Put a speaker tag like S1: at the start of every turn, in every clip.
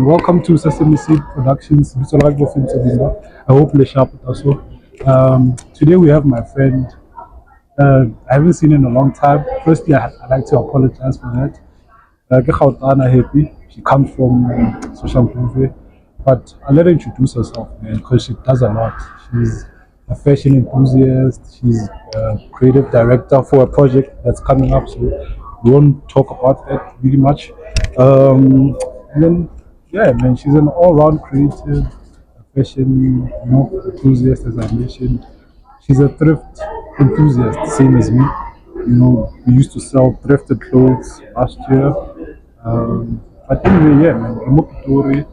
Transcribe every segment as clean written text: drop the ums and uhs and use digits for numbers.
S1: welcome to Sesame Seed Productions. I hope you're sharp with us. Today we have my friend. I haven't seen in a long time. Firstly, I'd like to apologize for that. Gautana Happy. She comes from social media, but I'll let her introduce herself, man, because she does a lot. She's a fashion enthusiast. She's a creative director for a project that's coming up. So we won't talk about that really much. And then, yeah, man, she's an all-round creative, a fashion, enthusiast, as I mentioned. She's a thrift enthusiast, same as me. We used to sell thrifted clothes last year. But anyway, yeah, man, remote story.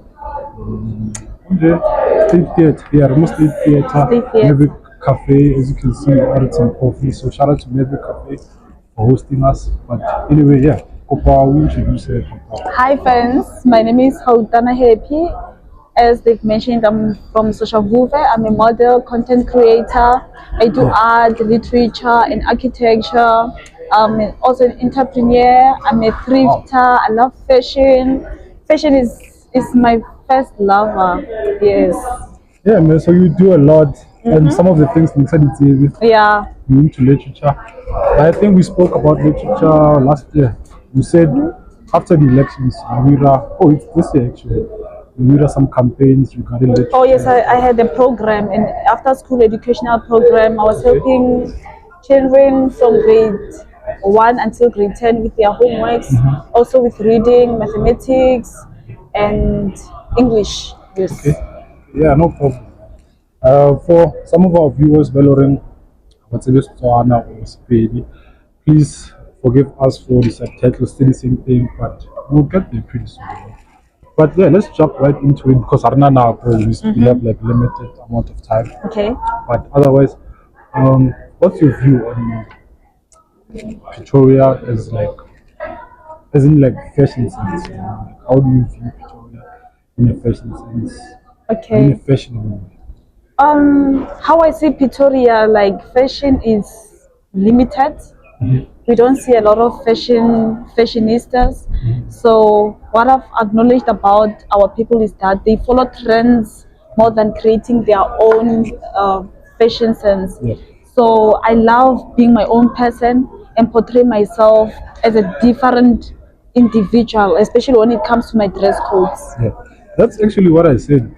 S1: State theater, yeah, remote state theater,
S2: State theater.
S1: Maverick Cafe, as you can see, ordered some coffee. So shout out to Maverick Cafe for hosting us. But anyway, yeah, Kopa, we introduce her.
S2: Hi friends, my name is Gautana Happy. As they've mentioned, I'm from Social Move. I'm a model, content creator. I do art, literature, and architecture. I'm also an entrepreneur. I'm a thrifter. I love fashion. Fashion is my first lover. Yes.
S1: Yeah, man, so you do a lot. And some of the things you said
S2: Yeah.
S1: you into literature. I think we spoke about literature last year. You said after the elections, it's this year actually. You read some campaigns regarding literature.
S2: Oh yes, I had a program, an after school educational program. I was helping children from grade 1 until grade 10 with their homeworks, also with reading, mathematics, and English. Yes.
S1: Okay. Yeah, no problem. For some of our viewers, Valoring, what's this Tswana or Spedi, please forgive us for the subtitles, still the same thing, but we'll get there pretty soon. But yeah, let's jump right into it because Arna now we have like limited amount of time.
S2: Okay.
S1: But otherwise, what's your view on Pretoria as in like fashion sense? Like, how do you view Pretoria in a fashion sense? In a
S2: Okay.
S1: fashionable way?
S2: How I see Pretoria, like fashion is limited. We don't see a lot of fashionistas. So what I've acknowledged about our people is that they follow trends more than creating their own fashion sense.
S1: Yeah.
S2: So I love being my own person and portray myself as a different individual, especially when it comes to my dress codes.
S1: Yeah, that's actually what I said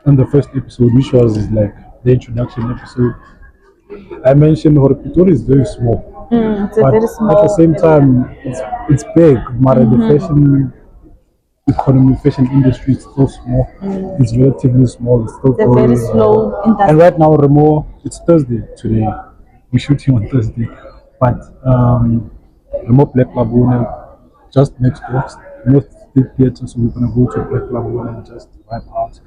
S1: on the first episode, which was like the introduction episode. I mentioned Horpitori is very small,
S2: It's a
S1: but
S2: very
S1: at the
S2: small
S1: same
S2: area.
S1: time, it's big. But the fashion economy, fashion industry is still small. It's relatively small. It's still
S2: They're
S1: growing.
S2: very slow in
S1: And
S2: that.
S1: right now, Remo, it's Thursday today. We're shooting on Thursday, but Remo Black Lagoon just next door, North State Theatre. So we're gonna go to Black Lagoon and just vibe out.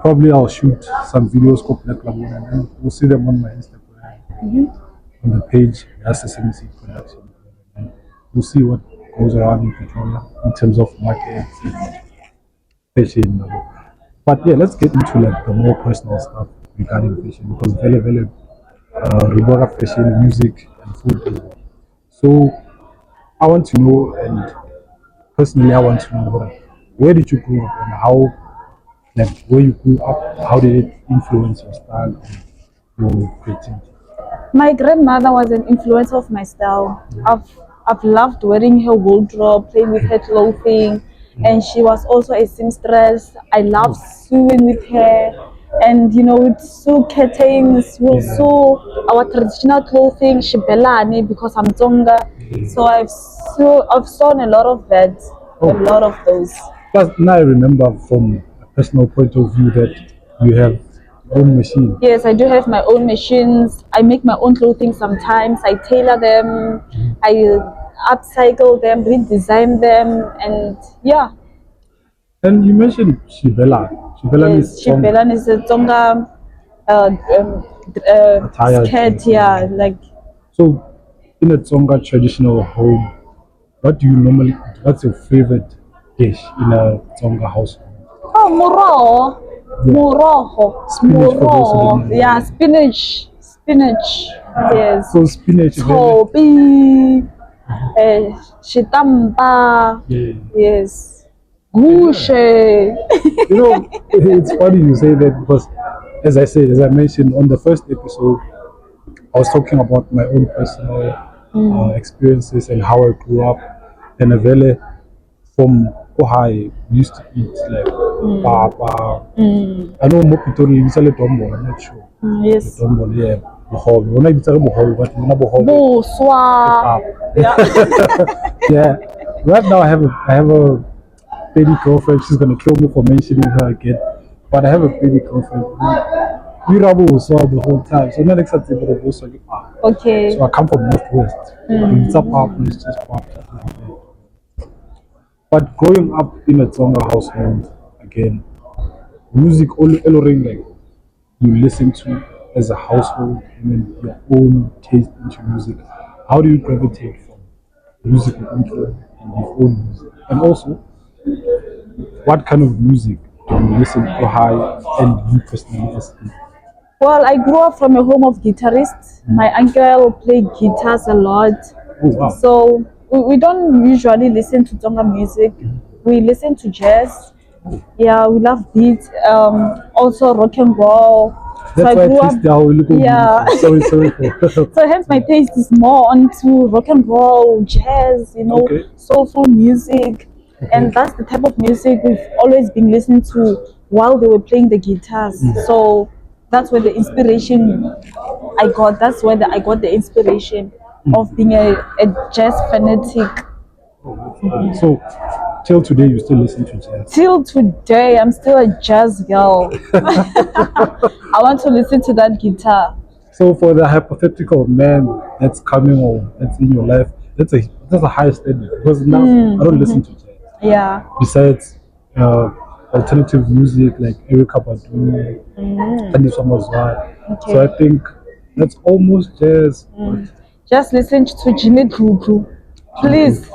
S1: Probably I'll shoot some videos called Black Lagoon and then we'll see them on my Instagram on the page. That's the SMC production. And we'll see what goes around in Pretoria in terms of market and fashion. But yeah, let's get into like the more personal stuff regarding fashion because very Riboga fashion, music, and food as well. So I want to know, and personally, I want to know where did you grow up and how, like, where you grew up, how did it influence your style and your creativity?
S2: My grandmother was an influence of my style. I've loved wearing her wardrobe, playing with her clothing, and she was also a seamstress. I love sewing with her, and we'd sew curtains, we'll sew our traditional clothing, shibelani, because I'm Tonga. So I've sewn a lot of that, a lot of those.
S1: Plus, now I remember from a personal point of view that you have your own machine.
S2: Yes, I do have my own machines. I make my own clothing sometimes. I tailor them. I upcycle them, redesign them, and yeah.
S1: And you mentioned Shibela. Shibela
S2: Yes,
S1: is
S2: Shibelan is a Tonga
S1: attire.
S2: skirt, yeah. Like,
S1: So, in a Tsonga traditional home, what do you normally? What's your favorite dish in a Tsonga household?
S2: oh, moroho,
S1: Yeah.
S2: moroho,
S1: Spinach for those who don't
S2: moroho.
S1: know.
S2: Yeah, spinach. Yes.
S1: So spinach.
S2: Topi, shitampa.
S1: Yeah.
S2: Yes. Gushe.
S1: You know, it's funny you say that because, as I mentioned on the first episode, I was talking about my own personal experiences and how I grew up. And Avele from Ohio we used to eat like papa. I know more people use a dombo, I'm not sure. The
S2: Yes.
S1: dombo, yeah, bohobe. When I eat a bohobe, but when I bohobe,
S2: Buswa. Yeah.
S1: yeah. Right now I have a lady girlfriend. She's gonna kill me for mentioning her again. But I have a lady girlfriend. We rabo so the whole time. So not exactly but also
S2: Okay.
S1: so I come from Northwest. It's a pop, it's just pop. But growing up in a Tsonga household, again, music only ring like you listen to as a household and then your own taste into music. How do you gravitate from musical influence and your own music? And also, what kind of music do you listen to high and you personally as a
S2: Well, I grew up from a home of guitarists. My uncle played guitars a lot.
S1: oh wow.
S2: So we don't usually listen to Tonga music. We listen to jazz. Yeah, we love beats. Also rock and roll. So
S1: That's
S2: I
S1: why I
S2: grew up.
S1: taste the whole little
S2: Yeah.
S1: sorry for
S2: So hence my taste is more onto rock and roll, jazz,
S1: okay.
S2: soulful music. And
S1: Okay.
S2: that's the type of music we've always been listening to while they were playing the guitars. So that's where the inspiration I got. That's where I got the inspiration of being a jazz fanatic.
S1: So till today you still listen to jazz.
S2: Till today, I'm still a jazz girl. I want to listen to that guitar.
S1: So for the hypothetical man that's coming or that's in your life, that's a high standard because now I don't listen to jazz.
S2: Yeah.
S1: Besides alternative music like Erykah Badu and this one was why. So I
S2: Okay.
S1: think that's almost jazz. But
S2: Just listen to Jimmy Gugu. Please,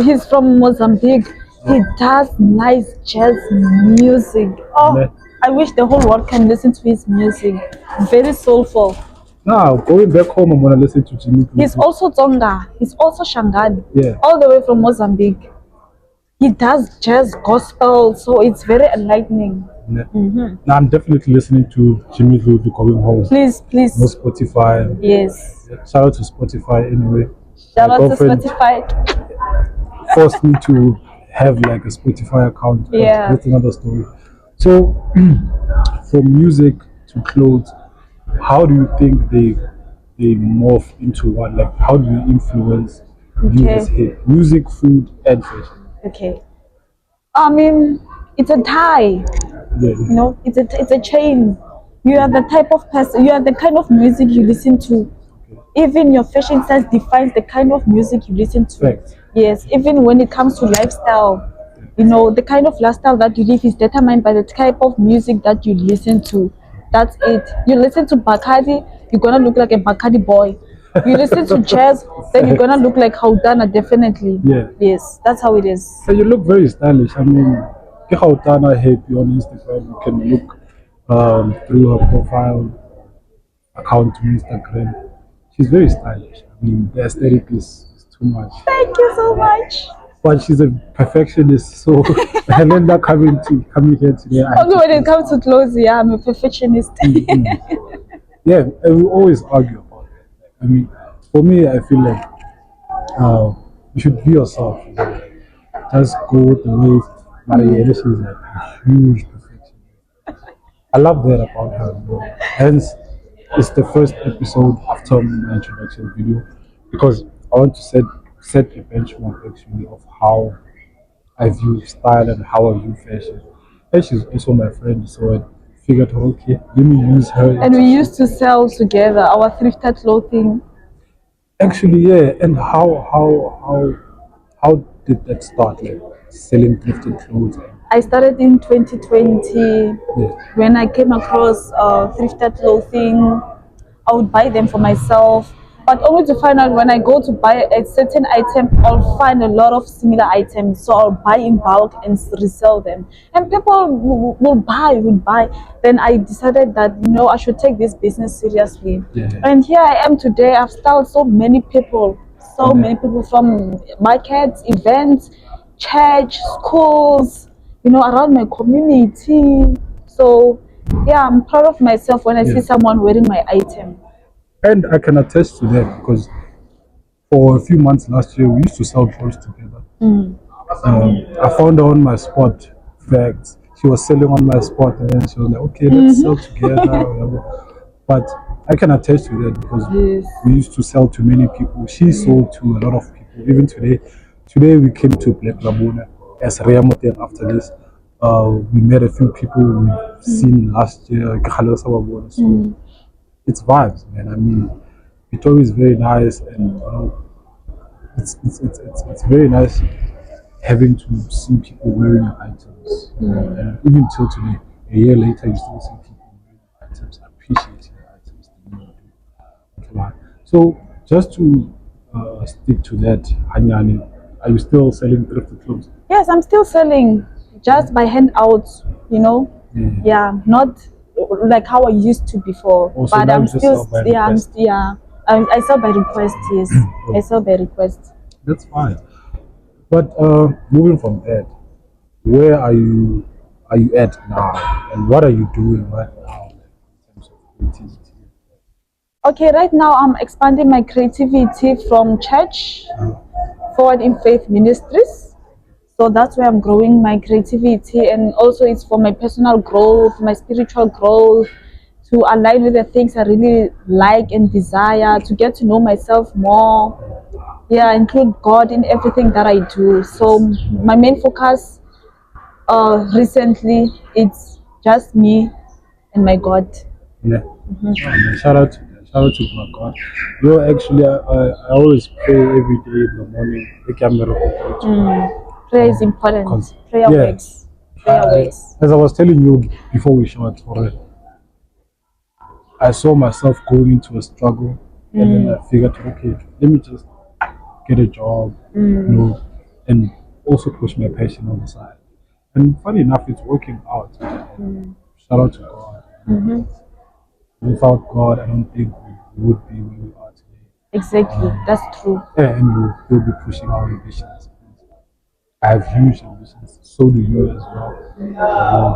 S2: he's from Mozambique. He does nice jazz music. Oh, I wish the whole world can listen to his music. Very soulful.
S1: now going back home, I'm gonna listen to Jimmy
S2: He's
S1: Gugu.
S2: also Tonga. He's also Shangan.
S1: Yeah.
S2: All the way from Mozambique. He does jazz gospel, so it's very enlightening.
S1: Yeah. Now I'm definitely listening to Jimmy Gugu going home.
S2: Please, please.
S1: No Spotify.
S2: Yes.
S1: Shout out to Spotify anyway.
S2: Shout
S1: My
S2: out to
S1: girlfriend
S2: Spotify.
S1: forced me to have like a Spotify account. But
S2: Yeah.
S1: that's another story. So from music to clothes, how do you think they morph into one? Like how do you influence you
S2: Okay.
S1: as a music, food, and fashion?
S2: Okay. I mean, it's a tie.
S1: Yeah.
S2: It's a chain. You are the type of person. You are the kind of music you listen to. Even your fashion sense defines the kind of music you listen to.
S1: Fact.
S2: Yes. Even when it comes to lifestyle, the kind of lifestyle that you live is determined by the type of music that you listen to. That's it. You listen to Bacardi, you're gonna look like a Bacardi boy. You listen to jazz, then you're gonna look like Gautana, definitely.
S1: Yeah.
S2: Yes, that's how it is.
S1: So you look very stylish. I mean, Gautana Happy on Instagram. You can look through her profile account on Instagram. She's very stylish. I mean, the aesthetic is too much.
S2: Thank you so much.
S1: But she's a perfectionist, so and then that coming here today.
S2: Only when it comes to clothes, yeah, I'm a perfectionist.
S1: Yeah, and we always argue about it. I mean, for me, I feel like you should be yourself. Just go with the wave. Marielle, she's like a huge perfectionist. I love that about her. Hence, it's the first episode after my introduction video because I want to set a benchmark actually of how I view style and how I view fashion. And she's also my friend, so I figured, okay, let me use her.
S2: And we used to sell together our thrifted clothing.
S1: Actually, yeah. And how did that start? Like selling thrifted clothes.
S2: I started in 2020
S1: Yeah.
S2: when I came across thrifted clothing. I would buy them for myself, but only to find out when I go to buy a certain item, I'll find a lot of similar items. So I'll buy in bulk and resell them, and people will buy. Then I decided that I should take this business seriously,
S1: Yeah.
S2: and here I am today. I've styled so many people, many people from markets, events, church, schools. around my community. So yeah, I'm proud of myself when I see someone wearing my item.
S1: And I can attest to that because for a few months last year, we used to sell clothes together. I found her on my spot. Facts. She was selling on my spot, and then she was like, "Okay, let's sell together." Whatever. But I can attest to that because
S2: Yes.
S1: we used to sell to many people. She sold to a lot of people. Even today, we came to Black Labona as Reamote after this. We met a few people we've seen last year. So it's vibes, man. I mean, Victoria is very nice, and it's very nice having to see people wearing your items. And even till today, a year later, you still see people wearing your items, appreciating your items the way you do. Okay, right. So just to stick to that, Hanyani, are you still selling thrifted clothes?
S2: Yes, I'm still selling just by handouts. Yeah, not like how I used to before.
S1: Also,
S2: But
S1: now
S2: I'm
S1: you just
S2: still,
S1: sell by
S2: yeah,
S1: request.
S2: I sell by request. Yes, I sell by request.
S1: That's fine. But moving from that, where are you at now, and what are you doing right now in terms of creativity?
S2: Okay, right now I'm expanding my creativity from church forward in faith ministries. So that's where I'm growing my creativity, and also it's for my personal growth, my spiritual growth, to align with the things I really like and desire, to get to know myself more. Yeah, include God in everything that I do. So my main focus recently it's just me and my God.
S1: Yeah. Oh, man, shout out to that. Shout out to my God. Actually, I always pray every day in the morning.
S2: Prayer is important.
S1: 'Cause,
S2: Prayer
S1: yeah,
S2: works. Prayer works.
S1: as I was telling you before we shot, I saw myself going into a struggle, and then I figured, okay, let me just get a job, and also push my passion on the side. And funny enough, it's working out. Shout out to God. Without God, I don't think we would be where we are today.
S2: Exactly. That's true.
S1: Yeah, and we'll still be pushing our ambitions. I have huge ambitions, so do you as well.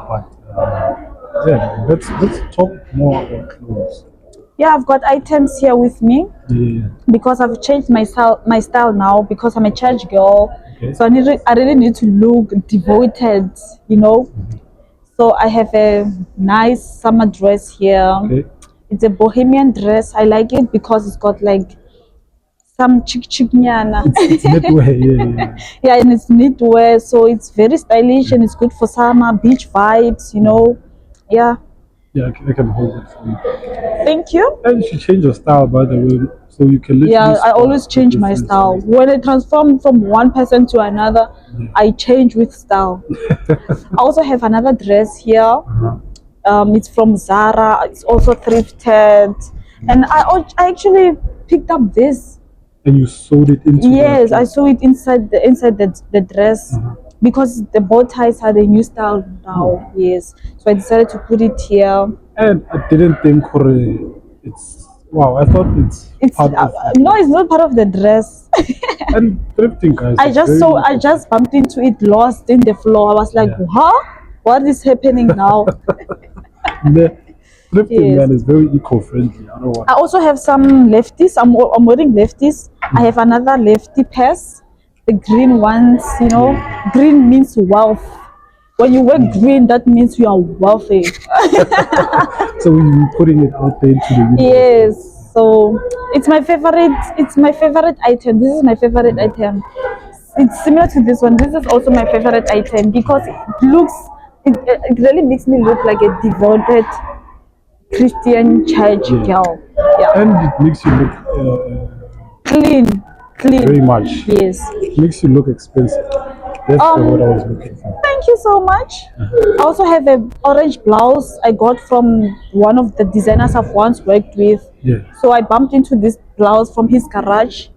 S1: But yeah, let's talk more about clothes.
S2: Yeah, I've got items here with me
S1: Yeah,
S2: because I've changed my style now because I'm a church girl.
S1: okay.
S2: So I really need to look devoted. So I have a nice summer dress here.
S1: Okay.
S2: It's a bohemian dress. I like it because it's got like some chick nyana.
S1: It's knitwear, yeah.
S2: Yeah, and it's knitwear, so it's very stylish and it's good for summer beach vibes. Yeah,
S1: Yeah, I can hold it for you.
S2: thank you.
S1: And you should change your style, by the way, so you can literally
S2: Yeah, I
S1: spot
S2: always
S1: the
S2: change my
S1: difference.
S2: style. When I transform from one person to another, I change with style. I also have another dress here. It's from Zara. It's also thrifted, and I actually picked up this.
S1: And you sewed it into
S2: Yes, I
S1: the
S2: saw it inside the dress because the bow ties are the new style now. Yes, so I decided to put it here.
S1: And I didn't think it's wow, I thought it's
S2: It's
S1: part of
S2: no, it's not part of the dress.
S1: and thrifting guys.
S2: I just bumped into it, lost in the floor. I was like,
S1: Yeah.
S2: huh? What is happening now?
S1: The thrifting
S2: Yes.
S1: man is very eco-friendly. I don't want
S2: I also have some lefties. I'm wearing lefties. I have another lefty pass, the green ones. Green means wealth. When you wear green, that means you are wealthy.
S1: so we're putting it out there into the universe.
S2: Yes. So it's my favorite. It's my favorite item. This is my favorite item. It's similar to this one. This is also my favorite item because it really makes me look like a devoted Christian church girl. Yeah.
S1: And it makes you look
S2: Clean.
S1: very much.
S2: Yes.
S1: It makes you look expensive. That's the word I was looking for.
S2: Thank you so much. I also have a orange blouse I got from one of the designers I've once worked with.
S1: Yeah.
S2: So I bumped into this blouse from his garage.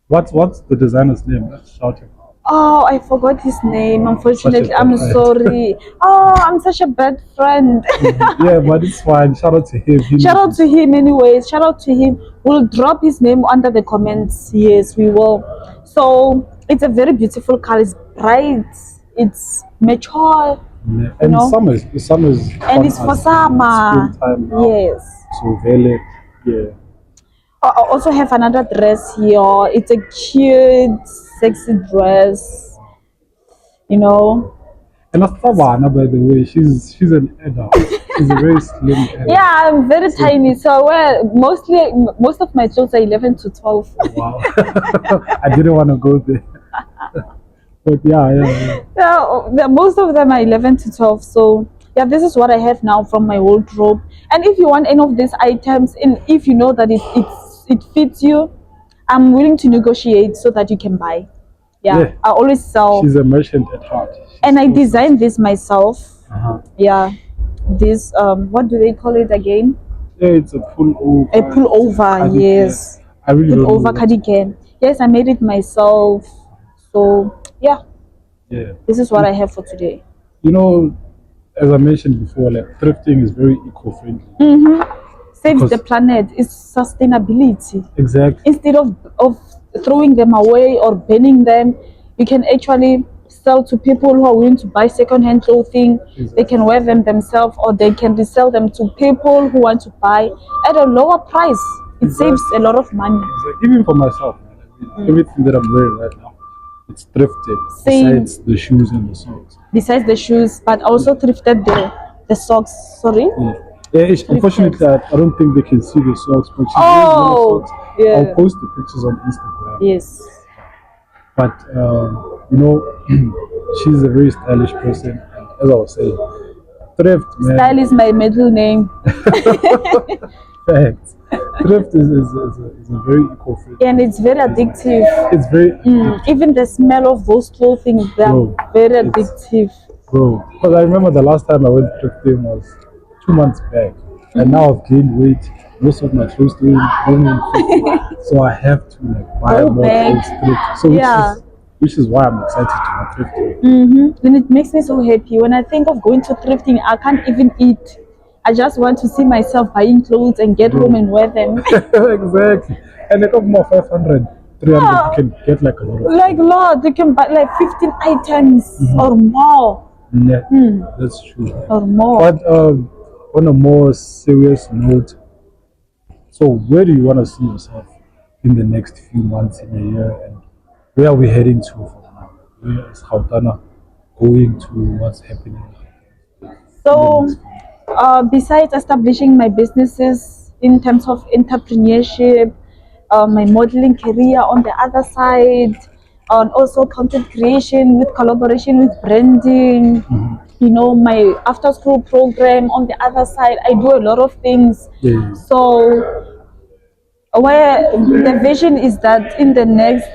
S1: What's the designer's name? Let's shout him out.
S2: Oh, I forgot his name. Unfortunately,
S1: bad
S2: I'm
S1: friend.
S2: sorry. Oh, I'm such a bad friend.
S1: Yeah, but it's fine. Shout out to him.
S2: Shout out to him anyways. Shout out to him. We'll drop his name under the comments. Yes, we will. So it's a very beautiful color. It's bright. It's mature,
S1: Yeah.
S2: you
S1: And
S2: know,
S1: summer's
S2: and
S1: on
S2: it's for
S1: us.
S2: summer.
S1: Springtime now.
S2: Yes.
S1: So Vele, yeah.
S2: I also have another dress here. It's a cute, sexy dress. You know.
S1: And Astabana, by the way, she's an adult. She's a very slim adult.
S2: Yeah, I'm very
S1: So,
S2: tiny. So I wear most of my clothes are 11 to 12.
S1: wow. I didn't want to go there. But yeah.
S2: Most of them are 11 to 12. So yeah, this is what I have now from my wardrobe. And if you want any of these items, and if you know that it fits you, I'm willing to negotiate so that you can buy. Yeah,
S1: Yeah.
S2: I always sell,
S1: She's a merchant at heart.
S2: and I
S1: Still
S2: designed this myself.
S1: Uh-huh.
S2: Yeah, this what do they call it again?
S1: Yeah, it's a pullover.
S2: A pullover,
S1: Cardigan.
S2: yes.
S1: I really don't know
S2: Pullover
S1: what.
S2: cardigan. Yes, I made it myself. So yeah,
S1: Yeah.
S2: this is what I have for today.
S1: You know, as I mentioned before, like thrifting is very eco-friendly.
S2: Saves
S1: Because-
S2: the planet. It's sustainability.
S1: Exactly.
S2: Instead of throwing them away or burning them, you can actually sell to people who are willing to buy second-hand clothing. They can wear them themselves, or they can resell them to people who want to buy at a lower price. It saves a lot of money.
S1: Exactly. Even for myself, man. I mean, everything that I'm wearing right now, it's thrifted.
S2: Same.
S1: Besides the shoes and the socks.
S2: Besides the shoes, but also thrifted the socks. Sorry.
S1: Yeah. Yeah, unfortunately, I don't think they can see the socks, but she's
S2: Oh,
S1: wearing socks.
S2: yeah.
S1: I'll post the pictures on Instagram.
S2: Yes.
S1: But you know, she's a very stylish person, and as I was saying, thrift, man.
S2: Style is my middle name.
S1: Facts. Thrift is a very eco-friendly.
S2: And it's very addictive.
S1: It's very
S2: Even the smell of those clothing, they're
S1: Bro,
S2: very
S1: it's-
S2: addictive.
S1: bro. Because I remember the last time I went thrifting was 2 months back, and now I've gained weight. Most of my clothes don't even fit, so I have to like buy
S2: Go
S1: more
S2: back.
S1: clothes thrift. So
S2: Yeah.
S1: which is why I'm excited to go thrifting.
S2: And it makes me so happy. When I think of going to thrifting, I can't even eat. I just want to see myself buying clothes and get home and wear them.
S1: Exactly. And like of more 500, 300,
S2: Yeah.
S1: you can get like a lot of.
S2: Like Lord, you can buy like 15 items or more.
S1: Yeah, that's true.
S2: Or more.
S1: But on a more serious note, so where do you want to see yourself in the next few months, in a year, and where are we heading to from now? Where is Gautana going to? What's happening?
S2: So, besides establishing my businesses in terms of entrepreneurship, my modeling career on the other side, and also content creation with collaboration with branding, you know, my after school program on the other side, I do a lot of things.
S1: Yeah.
S2: So, where the vision is that in the next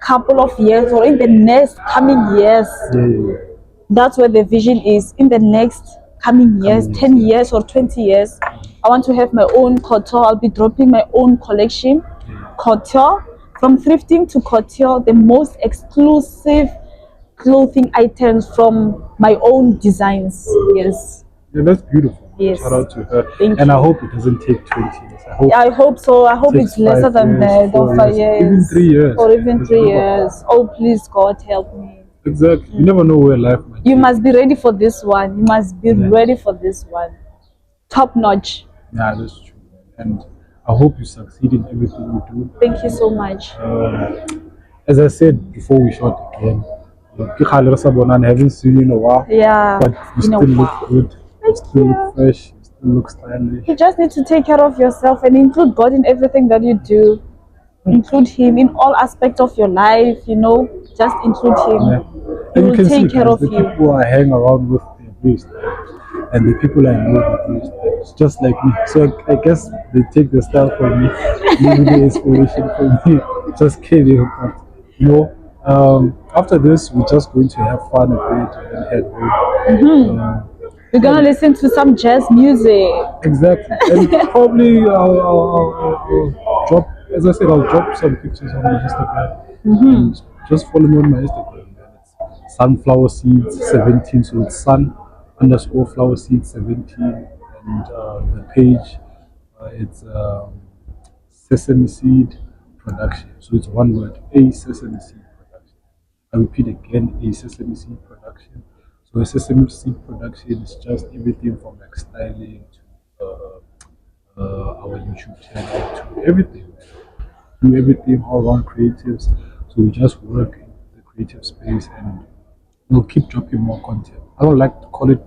S2: couple of years or in the next coming years,
S1: Yeah.
S2: that's where the vision is in the next coming years, 10
S1: years,
S2: years or 20 years. I want to have my own couture. I'll be dropping my own collection, couture, from thrifting to couture, the most exclusive clothing items from my own designs. Yes.
S1: Yeah, that's beautiful.
S2: Yes.
S1: Shout out to her.
S2: Thank
S1: and
S2: you.
S1: I hope it doesn't take 20 years.
S2: I hope so. I hope
S1: Takes
S2: it's lesser
S1: 5
S2: than
S1: years,
S2: that,
S1: 4
S2: or 5
S1: years,
S2: years,
S1: even 3 years.
S2: or even
S1: Because
S2: 3
S1: you never-
S2: years. Oh, please, God, help me.
S1: Exactly. You never know where life might
S2: You
S1: take
S2: must be ready for this one. You must be
S1: Yeah.
S2: ready for this one. Top notch.
S1: Yeah, that's true. And I hope you succeed in everything you do.
S2: Thank you so much.
S1: As I said before we shot again, I haven't seen you in a while,
S2: Yeah.
S1: but you
S2: in a
S1: still look
S2: while.
S1: good. You still look fresh. You still look stylish.
S2: You just need to take care of yourself and include God in everything that you do. Include Him in all aspects of your life, you know. Just include Him.
S1: Yeah.
S2: He
S1: And you
S2: will
S1: can see
S2: take care
S1: guys,
S2: of
S1: the
S2: you.
S1: people I hang around with, they're very stylish. And the people I know, they're very stylish. Just like me. So I guess they take the style from me. Maybe the inspiration from me. Just kidding. But, you know, after this, we're just going to have fun a bit and head home.
S2: We're gonna listen to some jazz music.
S1: Exactly. And probably I'll drop, as I said, I'll drop some pictures on my Instagram. And just follow me on my Instagram, man. It's sunflower seeds 17. So it's sun underscore flower seeds 17. And the page, it's sesame seed production. So it's one word, a sesame seed production. I repeat again, a sesame seed production. So sesame seed production is just everything from like styling to our YouTube channel to everything. Do everything all around creatives. So we just work in the creative space and we'll keep dropping more content. I don't like to call it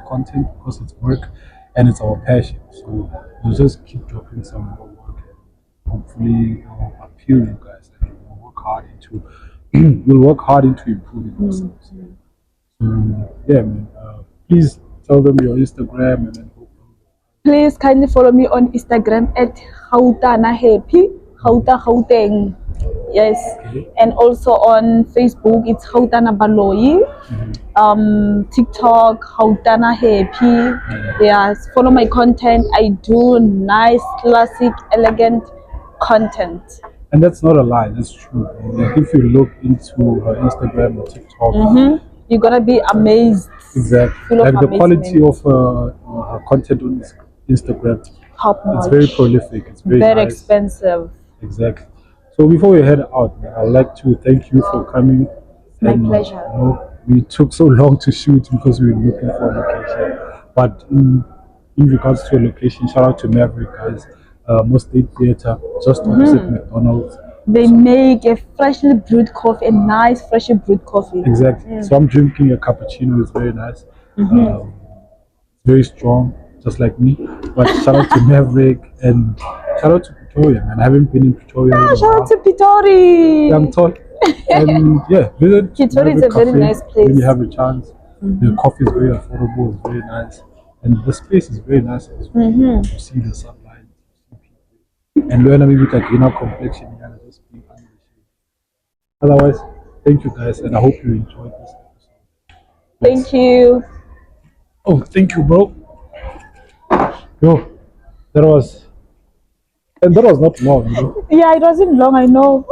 S1: content because it's work and it's our passion. So we'll just keep dropping some more work and hopefully appeal you guys and we'll work hard into we'll work hard into improving ourselves. So yeah, man. Please tell them your Instagram and then hopefully.
S2: Please kindly follow me on Instagram at Gautana Happy, Gauteng. Yes.
S1: Okay.
S2: And also on Facebook, it's Gautana Baloi. TikTok, Gautana Happy. Yes. Follow my content. I do nice, classic, elegant content.
S1: And that's not a lie, that's true. Like if you look into her Instagram or TikTok,
S2: You're gonna be amazed.
S1: exactly.
S2: Full of
S1: Like the quality
S2: amazement.
S1: of her content on Instagram,
S2: Top
S1: it's very
S2: notch.
S1: prolific. It's very
S2: Very
S1: nice.
S2: expensive.
S1: Exactly. So before we head out, man, I'd like to thank you for coming.
S2: My
S1: And
S2: pleasure.
S1: we took so long to shoot because we were looking for a location. But in regards to a location, shout out to Maverick guys, Most State Theater, just opposite McDonald's.
S2: They make a freshly brewed coffee, a nice freshly brewed coffee.
S1: Exactly. So I'm drinking a cappuccino. It's very nice. Very strong, just like me. But shout out to Maverick and shout out to Pretoria, man. I haven't been in Pretoria in a
S2: Shout out
S1: while.
S2: to Pitori.
S1: Yeah, I'm tall. And yeah, visit
S2: Pitori is
S1: Maverick
S2: a very
S1: Cafe
S2: nice
S1: when
S2: place.
S1: you have a chance. The coffee is very affordable. It's very nice, and the space is very nice as well. You see the sunlight, you see people, and learn maybe to gain up complexion and just be under the shade. Otherwise, thank you guys, and I hope you enjoyed this episode.
S2: Thank you.
S1: Oh, thank you, bro. Yo, that was, and that was not long, you know.
S2: Yeah, it wasn't long, I know.